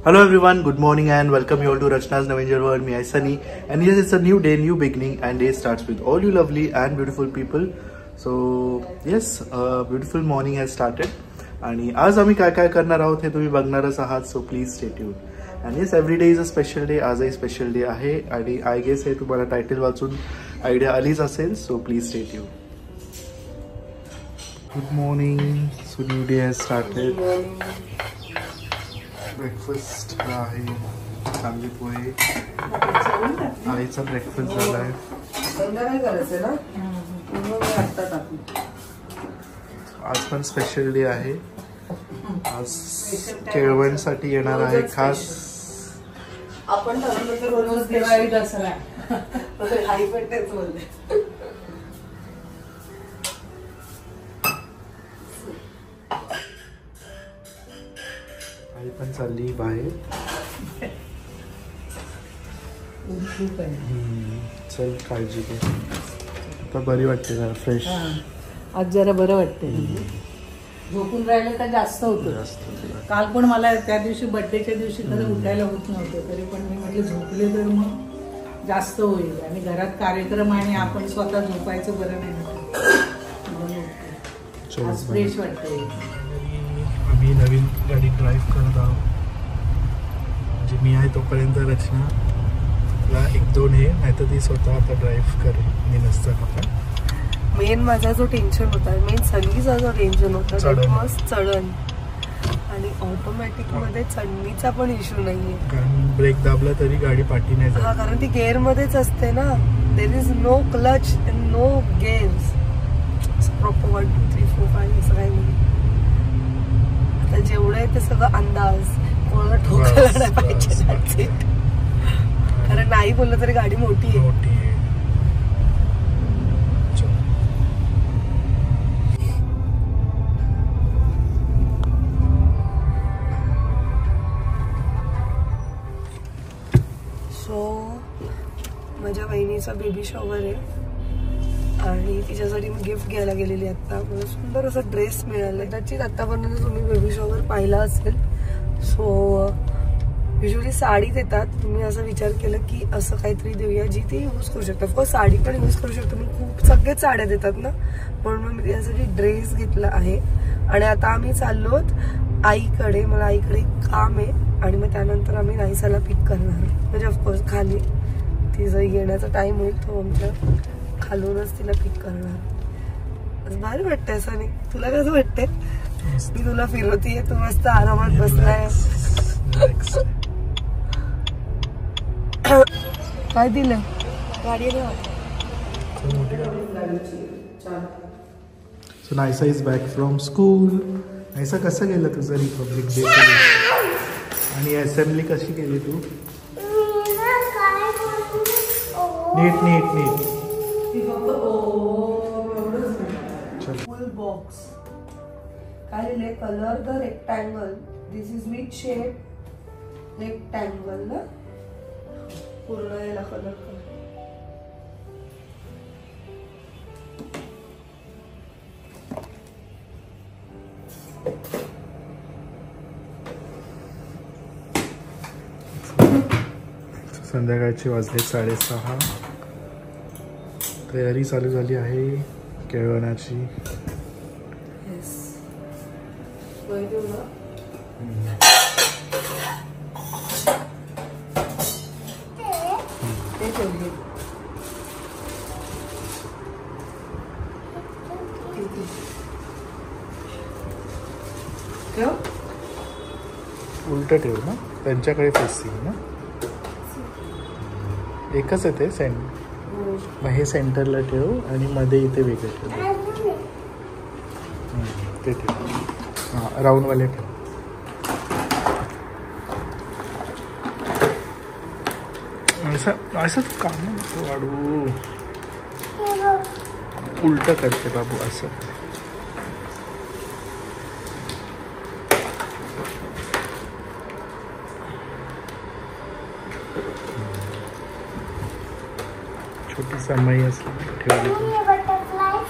Hello everyone, good morning and welcome you all to Rachna's Navinger World. Me, I Sunny, and yes, it's a new day, new beginning, and day starts with all you lovely and beautiful people. So yes, a beautiful morning has started. आणि आज आम्ही काय काय करणार आहोत हे तुम्ही बघणारच आहात. So please stay tune. And yes, every day is a special day. आजही स्पेशल डे आहे आणि आय गेस हे तुम्हाला टायटल वाचून आयडिया आलीच असेल. So please stay tune. Good morning. So new day has started. Breakfast आहे कांदे पोहे. आईचा ब्रेकफास्ट झाला आहे. आज पण स्पेशल डे आहे. आज केळवणसाठी येणार आहे खास. आपण ठरवलं तर रोज दिवाळी दसरा आई पण तेच बोलते. आई पण चालली बाहेर. चल काळजी घे. आता बरी वाटते जरा फ्रेश. आज जरा बरं वाटते. झोपून राहिलं तर जास्त होतं. काल पण मला त्या दिवशी बर्थडेच्या दिवशी खरं उठायला होत नव्हतं, तरी पण मी म्हटलं झोपले तर मग जास्त होईल आणि घरात कार्यक्रम आणि आपण स्वतः झोपायचं बरं नाही. आज फ्रेश वाटतंय. आम्ही नवीन गाडी ड्राईव्ह करत आहोत. म्हणजे मी आहे तोपर्यंत रचनाला 1-2 हे, नाही तर ती स्वतः आता ड्राईव्ह करेल. मी नसताना मेन माझा जो टेन्शन होता, मेन सगळीचा जो टेन्शन होता मस्त चढण. आणि ऑटोमॅटिक मध्ये चढणीचा पण इश्यू नाहीये, कारण ब्रेक दाबला तरी गाडी पाठी नाही जात. हा, कारण ती गेअर मध्येच असते ना. There is no clutch and no gears. Proper 1 2 3 4 5 असं काही नाही. आता जेवढं आहे ते सगळं अंदाज. कोणाला ठोकायला नाही पाहिजे, कारण नाही बोललं तरी गाडी मोठी आहे. माझ्या बहिणीचा बेबी शॉवर आहे आणि तिच्यासाठी मी गिफ्ट घ्यायला गेलेली. आता मला सुंदर असा ड्रेस मिळाला. कदाचित आतापर्यंत तुम्ही बेबी शॉवर पाहिला असेल. सो युजली साडी देतात. तुम्ही असं विचार केलं की असं काहीतरी देऊया जी ती यूज करू शकता. ऑफकोर्स साडी पण यूज करू शकतो. मी खूप सगळेच साड्या देतात ना, म्हणून मग मी तिच्यासाठी ड्रेस घेतला आहे. आणि आता आम्ही चाललोत आईकडे. मला आईकडे काम आहे आणि मग त्यानंतर आम्ही नाईसाला पिक करणार. म्हणजे ऑफकोर्स खाली तिचा येण्याचा टाइम होईल, तो आमच्या खालूनच तिला पिक करणार. भारी वाटतंय असं नाही. तुला कसं वाटतंय? मी तुला फिरवतीये, तू मस्त आरामात बसलाय. काय दिलं गाडीने? So Naysa is back from school. Naysa कसं गेलं तुझं रिपब्लिक डे आणि असेंब्ली कशी केली तू? नीट नीट नीट. फुल बॉक्स काय लिहिले? Colour the rectangle. This is with shape rectangle ना. पूर्ण याला कलर कर. संध्याकाळचे वाजले 6:30. तयारी चालू झाली आहे केळवणाची. उलट ठेव ना, त्यांच्याकडे फेसिंग ना. एकच आहे ते मग हे सेंटरला ठेव आणि मध्ये इथे वेगळे ठेव. ते ठेव. हां, राऊंडवाले ठेव. असं काम वाढू. उलट करते बाबू असं. छोटी समाई असली ठेवली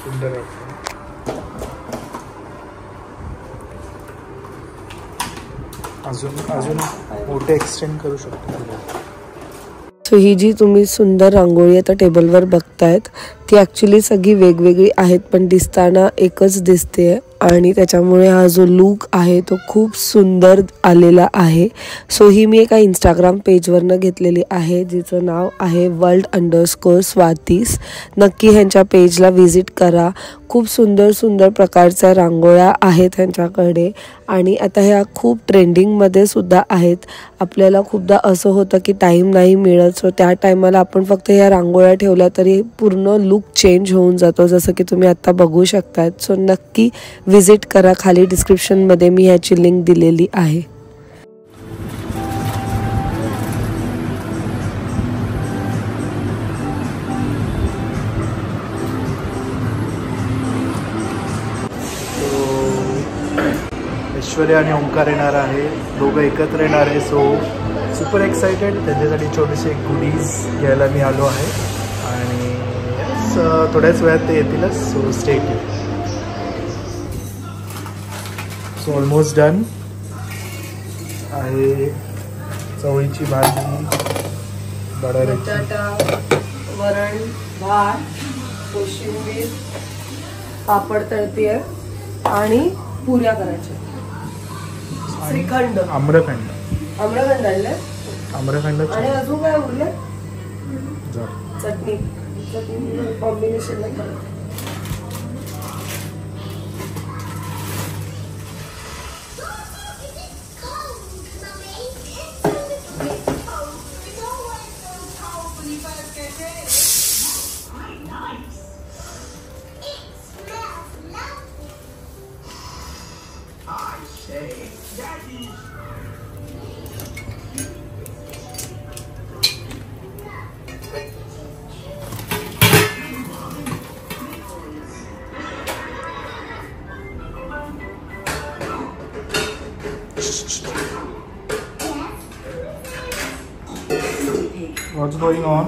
सुंदर वाटतं. अजून मोठे एक्सटेंड करू शकतो. सो ही जी तुम्ही सुंदर रांगोळी आता टेबलवर बघतायत ती ॲक्च्युली सगळी वेगवेगळी आहेत, पण दिसताना एकच दिसते आणि त्याच्यामुळे हा जो लुक आहे तो खूप सुंदर आलेला आहे. सो ही मी एका इंस्टाग्राम पेजवरनं घेतलेली आहे जिचं नाव आहे world_स्वातीस. नक्की ह्यांच्या पेजला व्हिजिट करा. खूप सुंदर सुंदर प्रकारच्या रांगोळ्या आहेत ह्यांच्याकडे आणि आता ह्या खूप ट्रेंडिंगमध्ये सुद्धा आहेत. आपल्याला खूपदा असं होतं की टाईम नाही मिळत, सो त्या टायमाला आपण फक्त ह्या रांगोळ्या ठेवल्या तरी पूर्ण लुक चेंज होऊन जातो, जसं की तुम्ही आता बघू शकतायत. सो नक्की व्हिजिट करा. खाली डिस्क्रिप्शनमध्ये मी ह्याची लिंक दिलेली आहे. ऐश्वर्या आणि ओंकार येणार आहे, दोघं एकत्र येणार आहे. So super excited. त्यांच्यासाठी छोटेसे गुडीज घ्यायला मी आलो आहे आणि थोड्याच वेळात ते येतीलच. So stay tuned. So almost done आहे. चवळीची भाजी, बटाटा, वरण, भात, कोशिंबीर, पापड तळतीये आणि पुऱ्या करायच्या. श्रीखंड, आम्रखंड आणले आम्रखंड आणि अजून काय उरले? चटणी कॉम्बिनेशन नाही करत. What's going on?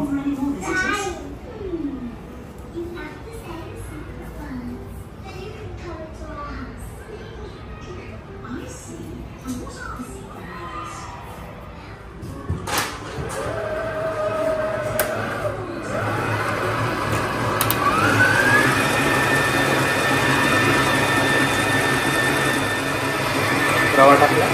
रवा टाकला.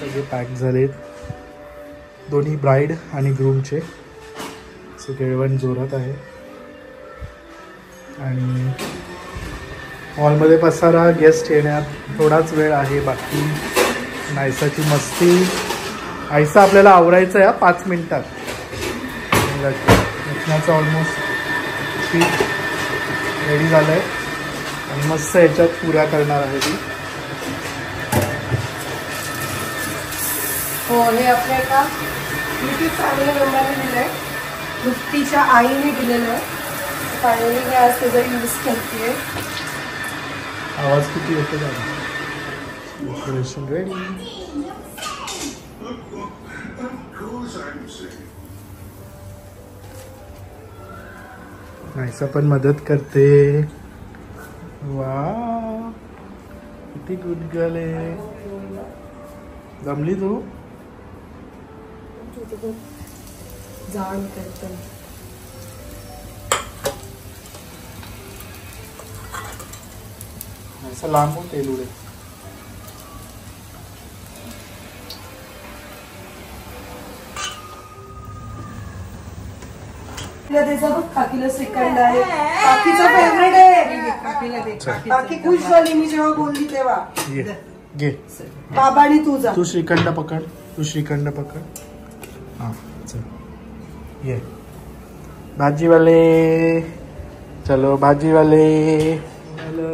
सगळे पॅक झालेत, दोन्ही ब्राईड आणि ग्रूमचे. सो केळवण जोरात आहे आणि हॉलमध्ये पसारा. गेस्ट येण्यात थोडाच वेळ आहे बाकी. नायसाची मस्ती. आयसा आपल्याला आवरायचं आहे 5 मिनिटात. लग्नाचं ऑलमोस्ट पीठ रेडी झालं आहे आणि मस्त याच्यात पुऱ्या करणार आहे ती. हो, हे आपल्या एका यूट्यूब फॅमिली मेंबरने दिलं आहे, तृप्तीच्या आईने दिलेलं आहे. फायनली मी आज त्याचा यूज करते. आवाज किती येतो झाला. Decoration ready. नायसा पण मदत करते. वा, किती गुड गर्ल आहे. जमली तू. जाड करते. नायसा लांबून तेल उडे. काकीला श्रीखंड आहे, काकीचा फेवरेट आहे. काकी खुश झाली मी जेव्हा बोलली तेव्हा. घे बाबानी तुझा. तू श्रीखंड पकड. हाँ चल. ये भाजी वाले, चलो भाजी वाले. हेलो.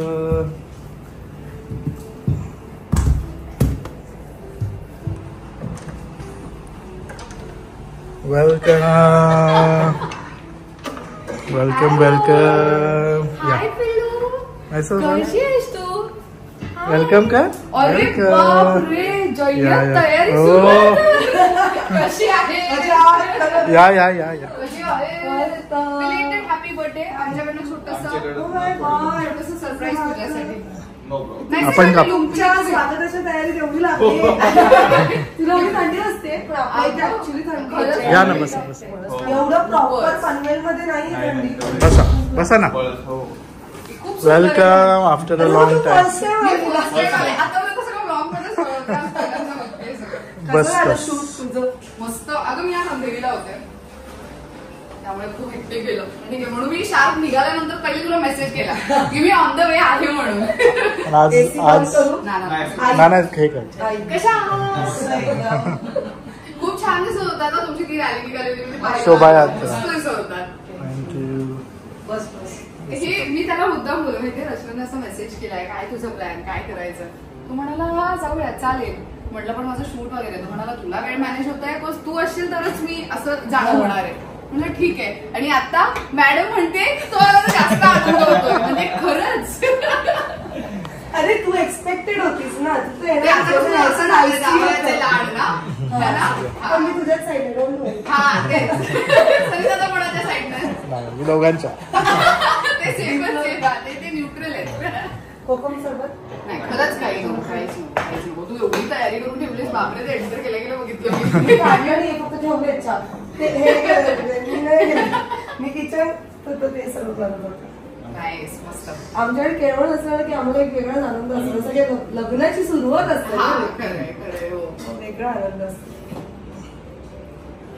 वेलकम. हाय पिल्लू, कशी आहेस तू? वेलकम का? अरे बापरे, जय्यत तयारी सुरू आहे. कशी आहे या या या या. कशी आहे बिलेटेड हॅपी बर्थडे आमच्याकडनं छोटंसं सरप्राईज तुझ्यासाठी. आपण का तुमच्या स्वागताच्या तयारीत एवढी लागते तुला एवढी थंडी असते ऍक्च्युली थंडी या ना बसा बसा एवढं प्रॉपर पनवेल मध्ये नाही थंडी. बसा बसा ना. Welcome after a long time. बस बस. मस्त. अगं मी आज अंधेरीला होते त्यामुळे खूप एकटे गेलो म्हणून मी शार्प निघाल्यानंतर पहिले तुला मेसेज केला की मी ऑन द वे आहे म्हणून. आज आज नाना हे कर. कशा खूप छान दिसत होता. आता तुमची ती रॅली निघालेली शोभायात्रा. थँक्यू. बस बस. हे मी त्याला मुद्दाम बोललो माहिती रचनाने असं मेसेज केलाय काय तुझं प्लॅन काय करायचं. तू म्हणाला हा जाऊया चालेल. म्हटलं पण माझं शूट वगैरे. तो म्हणाला तुला वेळ मॅनेज होत आहे तू असशील तरच मी असं जाणं होणार आहे. म्हणलं ठीक आहे. आणि आता मॅडम म्हणते तो जास्त आनंद होतोय म्हणजे खरंच. अरे तू एक्सपेक्टेड होतीस ना असं लाड ना मी तुझ्याच साईडला. हा तेच सरिता कोणाच्या साईडनं दोघांच्या. ते सेफच आहे ते न्यूट्रल आहेत. कोकम सरबत नाही खरंच काही काहीच नको. तू एवढी तयारी करून ठेवलीस बापरे. ते एंटर केलं गेलं बघितलं मी फक्त ठेवले मी किचन तर ते सर्व करत होतं. आमच्याकडे केवळ असलं की आम्हाला एक वेगळाच आनंद असतो. जसं की लग्नाची सुरुवात असते वेगळा आनंद असतो.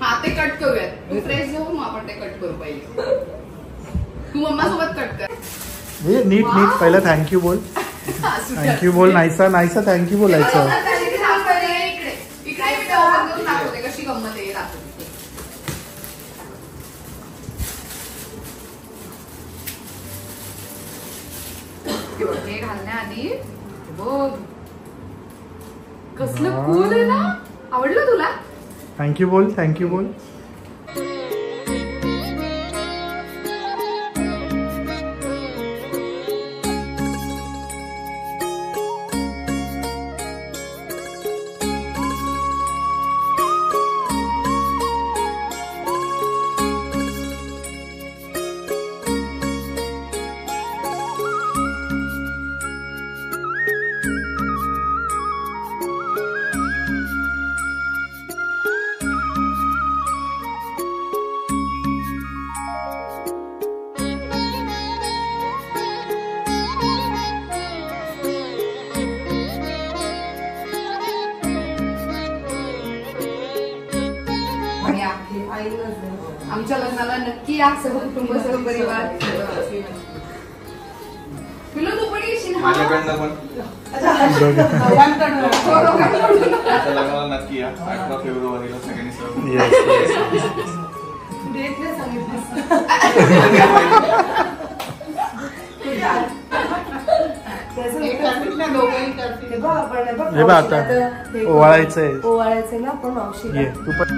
हा ते कट करूयात. तू फ्रेश जाऊ मग आपण ते कट करू पहिले. तू मम्मा सोबत कट कर. नीट नीट पहिला थँक्यू बोल. थँक्यू बोल. नाहीसा नाहीसा थँक्यू बोलायचं. इकडे इकडे मी दाखवते कशी गंमत आहे दाखवते. हे घालण्याआधी बघ कसलं कूल आहे ना. आवडलं तुला. थँक्यू बोल. थँक्यू बोल. आमच्या लग्नाला नक्की या सर्व कुटुंब सर्व परिवार. तुला तू पण येशील माझ्याकडनं पण लग्नाला नक्की या. 18 फेब्रुवारीला सगळ्यांनी सर्व डेट नाही सांगितलं. हे बघ आता ओवाळायचंय. ओवाळायचंय ना आपण मावशी. तू पण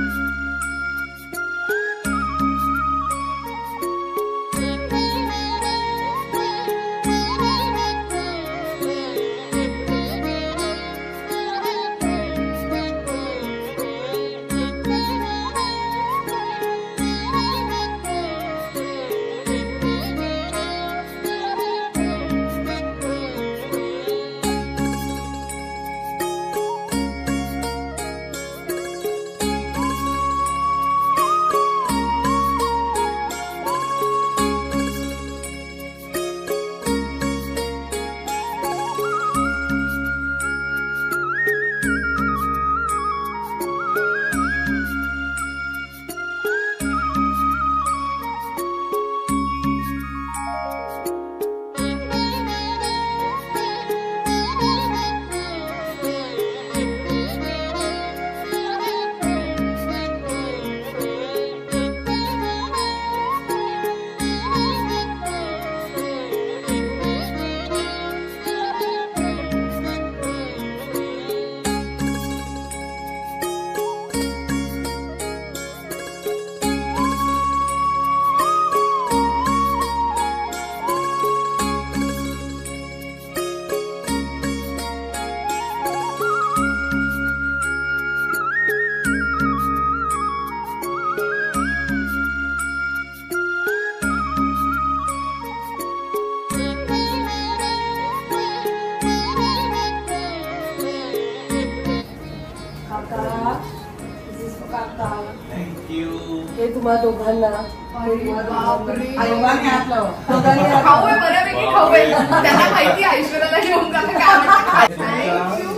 थँक्यू. हे तुम्हाला दोघांना बापरे. दोघांनी हात लावा. दोघांनी खाऊ आहे, बऱ्यापैकी खाऊ आहे. त्यांना माहिती आहे ऐश्वर्याला घेऊन जातं काय म्हणतात. Thank you.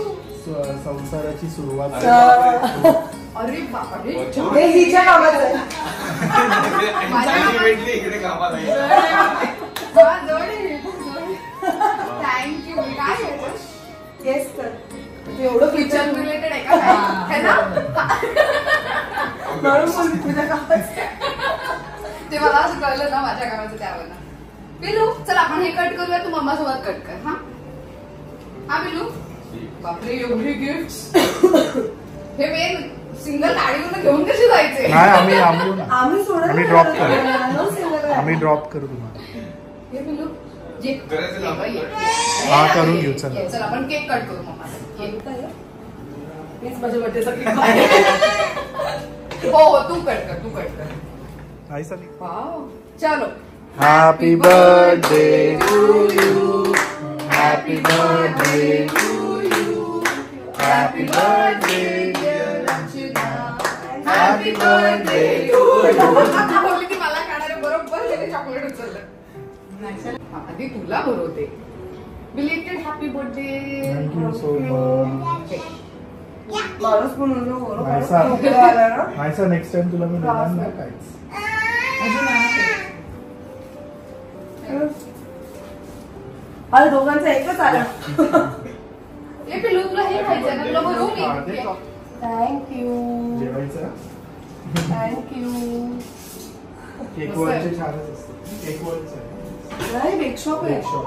संसाराची सुरुवात. अरे बापरे. हे हिच्या कामाचं आहे. Ultimately इकडे कामाला आहे. थँक्यू. काय आहे? येस कर. एवढं किचन किचन रिलेटेड आहे का है ना? म्हणून बोलली तुझ्या कामाचं. ते मला असं कळलं ना माझ्या कामाचं त्यावर. पिलू चल आपण हे कट करूया, तू मम्मा सोबत कट कर. हा हा पिलू. बापरे एवढे गिफ्ट. हे मेन सिंगल गाडीवरून घेऊन कशी जायचे? नाही आम्ही आम्ही सोडत आम्ही नाही. drop करू. No single आहे. आम्ही ड्रॉप करू तुम्हाला. हे पिलू जे करायचं का आपण? हा, करून घेऊ, चला. चल आपण केक कट करू मम्मा. मीच माझ्या बर्थडेचा केक. हो हो तू कट कर, तू कट कर. ऐसा नाही. वाव चलो. Happy birthday to you. Happy birthday to you. Happy birthday dear Rachna. Happy birthday to you. बोलली ती मला खाणारे बरोबर त्याने चॉकलेट उचललं. आधी तुला भरवते. Belated happy birthday. Thank you so much. माणूस म्हणून बरोबर नाहीसा. आला ना. नाहीसा नेक्स्ट टाइम तुला मी देणार नाही काहीच. अरे दोघांचा एकच आला. ए पिलू तुला हे खायचं ना, तुला भरवू मी. थँक्यू जेवायचं. थँक्यू. केक वरचे छानच असते. केक वरचं नाही बेक शॉप आहे. शॉप.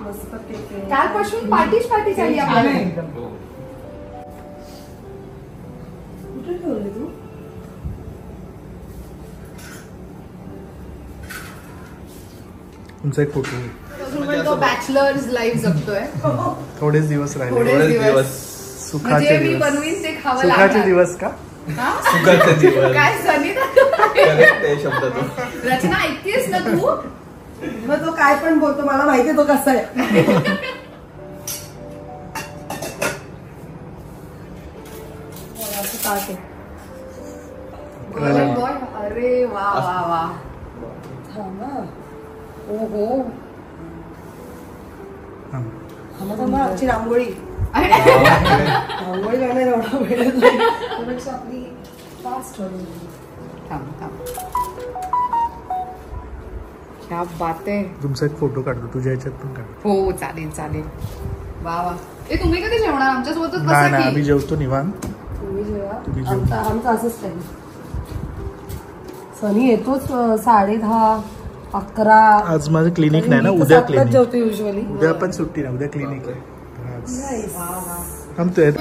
मस्त केक आहे. कालपासून पार्टी झाली आपल्याला. हो. कुठे ठेवले तू? तुमचा एक फोटो. अजून पण तो बॅचलर्स लाईफ जगतोय. थोडेच दिवस राहिले. थोडेच दिवस. सुखाचे म्हणजे मी दिवस. बनवीन ते खावं सुखाचे लागणार. दिवस का? हा? सुखाचे दिवस. काय सनी Correct आहे शब्द तो. रचना ऐकतेस ना तू? मग तो काय पण बोलतो मला माहिती तो कसा आहे. असं ताट आहे. अरे वा वा वा. थांबा. ओहो हा. थांबा आमची रांगोळी. रांगोळी करणार एवढा वेळ त्यापेक्षा आपली फास्ट होईल. थांब थांब. क्या बात आहे. तुमचा एक फोटो काढतो. तुझ्या ह्याच्यात पण काढतो. हो चालेल चालेल. वा वा. ए तुम्ही कधी जेवणार आमच्यासोबतच नाही बसा नाही की. आम्ही जेवतो निवांत. तुम्ही जेव्हा तुम्ही जेवा. आमचं असंच टाईम. सनी येतोच 10:30, 11. आज माझं क्लिनिक नाही ना. मी तर उद्या 7:00 क्लिनिक. जेवतो युजली. उद्या पण सुट्टी नाही. उद्या क्लिनिक आहे. आज वा वा. थांबतोय.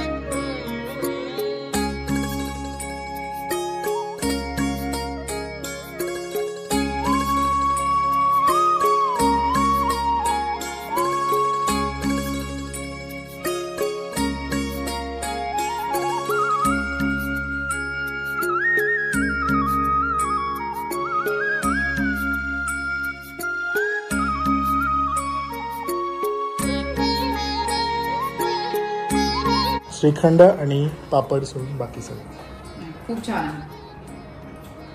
श्रीखंड आणि पापड सोडून बाकी सगळं. खूप छान आहे.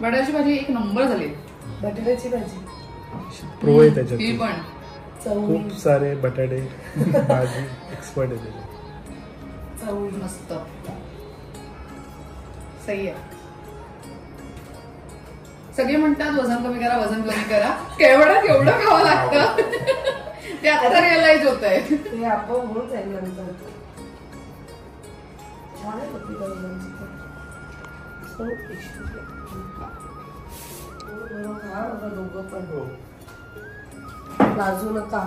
बटाट्याची भाजी एक नंबर झाली. बटाट्याची भाजी. प्रो आहे ही त्याच्यात. पण चवळी. खूप सारे बटाटे भाजी एक्सपर्ट आहे त्याच्यात. चवळी. मस्त. सही आहे. सगळे म्हणतात वजन कमी करा, वजन कमी करा. केवढं खावं लागतं ते आता रिअलाइज होत आहे. ते आपण होऊन जाईल नंतर. छान आहे पत्ती बनवण्याची. दोघं पण लाजू नका.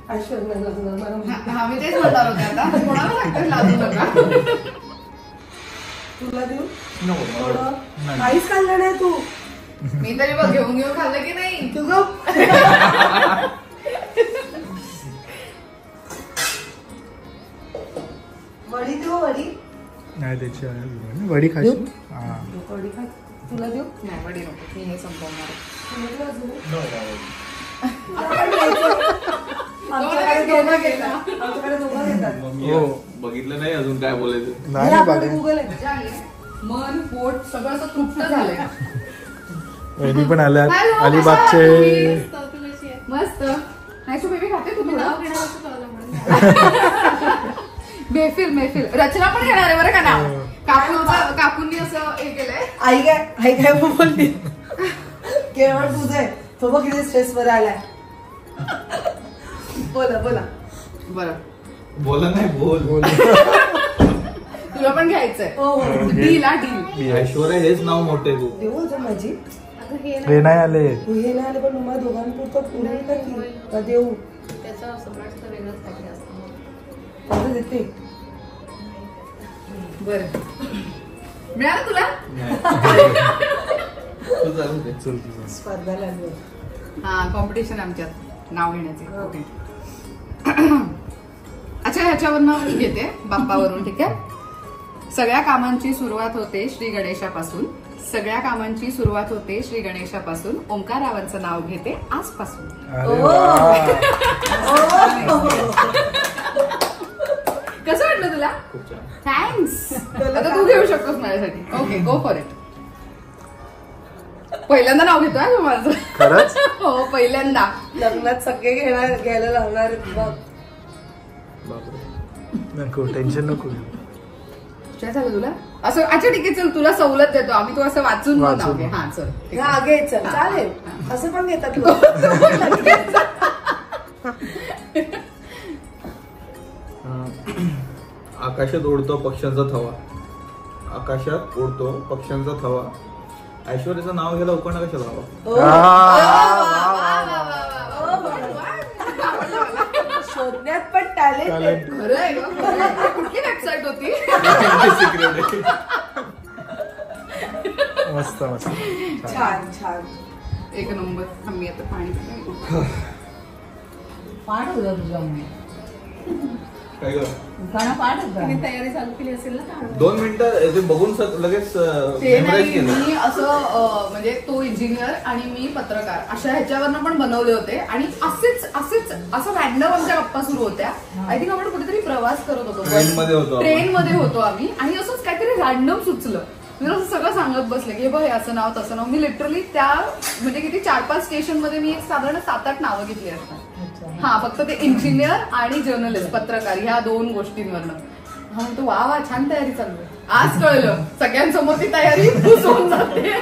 ऐश्वर्या नाही लागणार मला. हा मी तेच म्हणणार होते आता. कोणाला लागतं लाजू नका. तुला देऊ थोडं. काहीच खाल्लं नाही तू. मी तरी बघ घेऊन खाल्लं की नाही. तुझं वडी देऊ. वडी नाही त्याची वडी खायची. हा वडी खा. तुला देऊ. नाही वडी नको. मी हे संपवणार. आमच्याकडे दोघं घेतात. आमच्याकडे दोघं घेतात. हो बघितलं नाही अजून काय बोलायचं. नाही आपल्याकडे बघा गुगल आहे. मजा आली. मन पोट सगळं असं तृप्त झालंय. वहिनी पण आल्या Hello, अलिबागचे. कशा आहात? मस्त. नाही तू बेबी खाते तू मेहफिल मेहफिल रचना पण घेणार आहे बरं का नाव. काकूंनी असं हे केलंय. आई काय बोलली केवळ तुझं आहे तो बघ किती स्ट्रेस वर आलाय. बोला बरं बोला नाही बोल. तुला पण घ्यायचंय. हो डील हा डील. ऐश्वर्या हेच नाव मोठे तू. देऊ आता माझी हे नाही आले. हे नाही आले पण मला दोघांपुरतं पुरेल का देऊ त्याचा सम्राटचं वेगळंच काही असतं. माझं देते. बरं मिळालं तुला. तू चालू दे. चल तुझं. स्पर्धा लागली. हा कॉम्पिटिशन आमच्यात नाव घेण्याचे. ओके अच्छा ह्याच्यावरनं घेते बाप्पावरून. ठीक आहे. सगळ्या कामांची सुरुवात होते श्री गणेशापासून. सगळ्या कामांची सुरुवात होते श्री गणेशापासून. ओंकाररावांचं नाव घेते आजपासून. अरे वा. कसं वाटलं तुला. खूप छान. थँक्स. आता तू घेऊ शकतोस माझ्यासाठी. Okay go for it. पहिल्यांदा नाव घेतोय तू माझं. खरंच हो पहिल्यांदा. लग्नात सगळे घ्यायला लावणार बघ. नको टेन्शन नको. काय झालं तुला असं. अच्छा ठीक आहे चल तुला सवलत देतो आम्ही. तू असं वाचून नाव घे. हा चल ठीक आहे. आगे चल चालेल. असं पण घेतात लोक. आकाशात उडतो पक्ष्यांचा थवा. आकाशात उडतो पक्ष्यांचा थवा. ऐश्वर्याचं नाव घ्यायला उखाणा कशाला हवा. शोधण्यात पण टॅलेंट. खरं आहे का. कुठली वेबसाईट होती. मस्त मस्त. छान एक नंबर. मी आता पाणी पाठ होता तुझा काय ग गाणं पाठ होता. तयारी चालू केली असेल ना. 2 मिनिटं ते बघून लगेच ते memorize नाही केलं. मी असं म्हणजे तो इंजिनियर आणि मी पत्रकार अशा ह्याच्यावरनं पण बनवले होते. आणि असेच असं रॅन्डम आमच्या गप्पा सुरू होत्या. आय थिंक आपण कुठेतरी प्रवास करत होतो. ट्रेनमध्ये होतो आम्ही. आणि असंच काहीतरी रॅन्डम सुचलं. मी असं सगळं सांगत बसले की बघ असं नाव तसं नाव. मी लिटरली त्या म्हणजे किती 4-5 स्टेशन मध्ये मी एक साधारण 7-8 नावं घेतली असतात. हा फक्त ते इंजिनियर आणि जर्नलिस्ट पत्रकार ह्या 2 गोष्टींवरनं. हा तो वा छान तयारी चालू आहे. आज कळलं सगळ्यांसमोर ती तयारी होऊन जाते.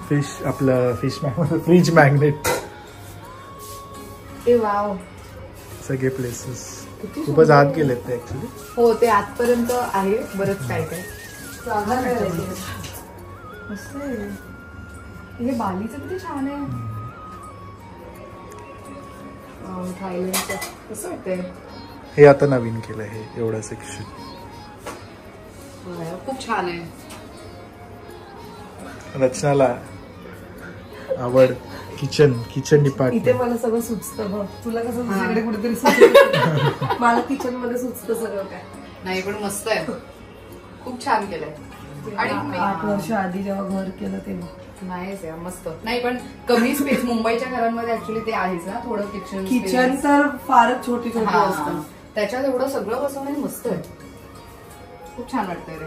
फिश आपलं फ्रीज मॅग्नेट. ए वाव. सगळे प्लेसेस खूपच आत गेलेत ते ऍक्च्युली. हो ते आजपर्यंत आहे बरंच काय काय. मस्त आहे. हे बालीचं किती छान आहे. थायलंडचं कसं वाटतंय. हे आता नवीन केलं हे एवढं सेक्शन. खूप छान आहे. रचनाला आवड किचन इथे डिपार्टमेंट. मला सगळं सुचतं बघ. तुला कसं दुसरीकडे कुठेतरी सुचतं. मला किचन मध्ये सुचतं सगळं काय. नाही पण मस्त आहे. खूप छान केलंय. आणि 8 वर्ष आधी जेव्हा घर केलं तेव्हा नाहीच आहे मस्त. नाही पण कमी स्पेस. मुंबईच्या घरांमध्ये ऍक्च्युली ते आहेच ना थोडं किचन तर फारच छोटी असतं. त्याच्यात एवढं सगळं बसवणं मस्त आहे. खूप छान वाटतंय रे.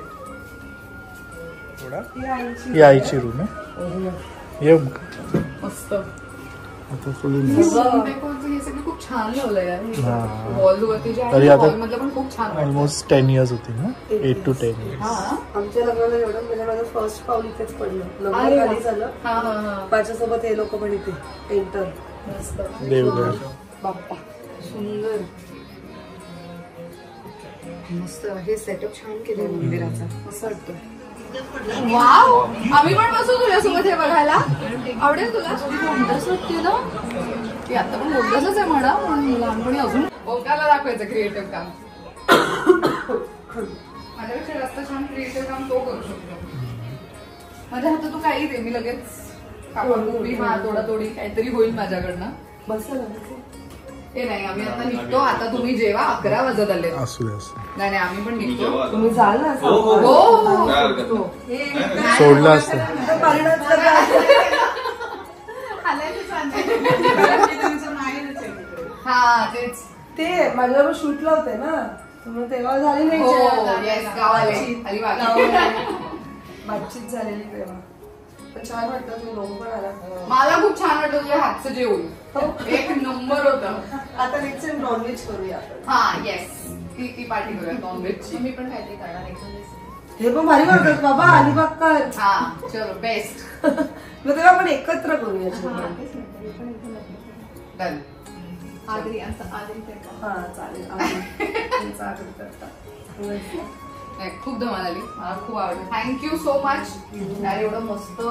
ही आईची रूम आहे. ये मस्त. आता फुल हे सगळं खूप छान लावलंय यार. वॉलवरती जे तरी आहे आता हॉलमधलं पण खूप छान वाटतं. ऑलमोस्ट 10 years होती ना. 8 to 10 years. हा आमच्या लग्नाला एवढं म्हणजे माझं फर्स्ट पाऊल इथेच पडलं. अरे लग्न वा. खाली झालं. हा हा हा माझ्यासोबत हे लोक पण इथे एंटर. मस्त. देवघर. बाप्पा सुंदर मस्त. हे सेटअप छान केलंय मंदिराचा. मस्त वाटतं. वाव. आम्ही पण बसू तुझ्यासोबत हे बघायला. आवडेल तुला. गोंडस वाटते ना. ती आता पण गोंडसच आहे म्हणा. पण लहानपणी अजून ओंकारला दाखवायचं क्रिएटिव्ह काम. माझ्यापेक्षा जास्त छान क्रिएटिव्ह काम तो करू शकतो. माझ्या हातात तू काही दे मी लगेच कापड हा तोडातोडी काहीतरी होईल माझ्याकडनं. बसलं ते नाही आम्ही आता निघतो. आता तुम्ही जेव्हा 11 वाजत आले. असू दे असू. नाही आम्ही पण निघतो. तुम्ही जाल ना हो, हो, हो हो. हो. सोडलं असतं. हा तेच ते माझ्याबरोबर शूटला होते ना, मग तेव्हा झाली नाही बातचीत झालेली तेव्हा. पण छान वाटतं, तुम्ही दोघं पण आला. मला खूप छान वाटतं तुझ्या हातचं जेवण, एक नंबर होतं. आता नेक्स्ट टाइम नॉनव्हेज करूया आपण. हा येस, ती पार्टी करूया नॉनव्हेजची. मी पण काहीतरी करणार हे पण भारी करतात बाबा, अलिबाग कर. हा चलो बेस्ट. मग तेव्हा आपण एकत्र करूया. डन. हा चालेल. खूप धमाल आली, मला खूप आवडलं. Thank you so much. अरे एवढं मस्त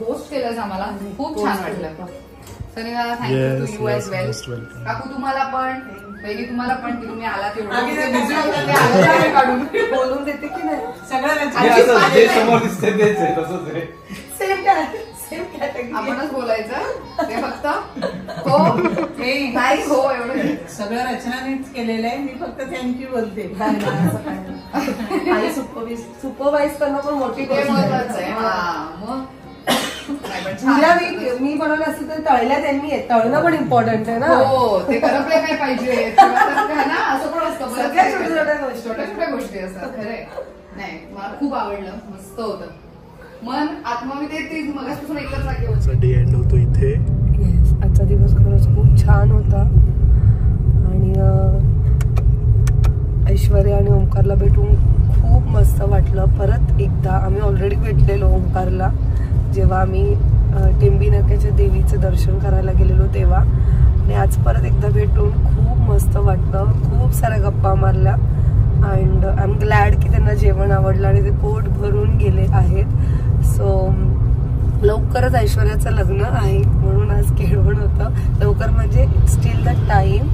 होस्ट केलंस आम्हाला, खूप छान वाटलं. सनी दादा थँक्यू टू यू एज वेल. काकू तुम्हाला पण, पहिली तुम्हाला पण, तुम्ही आला तेवढं काढून बोलून देते की नाही आपणच बोलायचं ते फक्त हो नाही हो एवढं सगळं रचनानेच केलेलं आहे. मी फक्त थँक्यू बोलते. आणि सुपरवाइज करणं पण मोठी ते महत्वाचं आहे. मग मी बनवलं असतं तर तळल्या त्यांनी, तळणं पण इम्पॉर्टंट आहे ना. हो ते करपले काय पाहिजे ना, असं पण असतं. सगळ्या छोट्या छोट्या गोष्टी असतात. खरे नाही, मला खूप आवडलं, मस्त होतं. मन आत्मा मी ते मगापासून एकच वाक्य डे एंड होतो इथे. आजचा दिवस खरंच खूप छान होता. आणि ऐश्वर्या आणि ओंकारला भेटून खूप मस्त वाटलं. परत एकदा आम्ही ऑलरेडी भेटलेलो ओंकारला, जेव्हा आम्ही टेंबी नाक्याच्या देवीचं दर्शन करायला गेलेलो तेव्हा. आणि आज परत एकदा भेटून खूप मस्त वाटलं. खूप साऱ्या गप्पा मारल्या. अँड आय एम ग्लॅड की त्यांना जेवण आवडलं आणि ते पोट भरून गेले आहेत. सो लवकरच ऐश्वर्याचं लग्न आहे म्हणून आज केळवण होतं. लवकर म्हणजे स्टील द टाइम.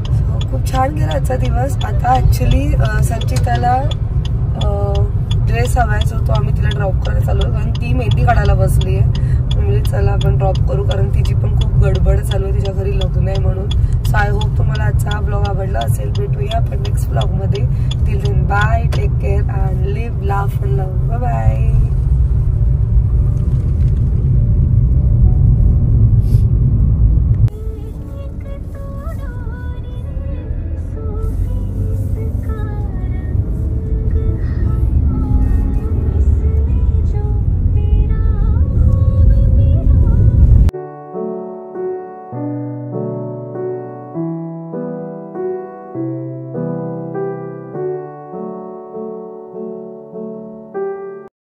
सो खूप छान गेला आजचा दिवस. आता ऍक्च्युली संचिताला ड्रेस हवायच होतो, आम्ही तिला ड्रॉप करायला चालू, कारण ती मेहंदी काढायला बसली आहे. म्हणजे चला आपण ड्रॉप करू, कारण तिची पण खूप गडबड चालू आहे, तिच्या घरी लग्न आहे म्हणून. सो आय होप तुम्हाला आजचा हा ब्लॉग आवडला असेल. भेटूया आपण नेक्स्ट ब्लॉग मध्ये. Till then bye, take care and live, laugh and love. Bye bye.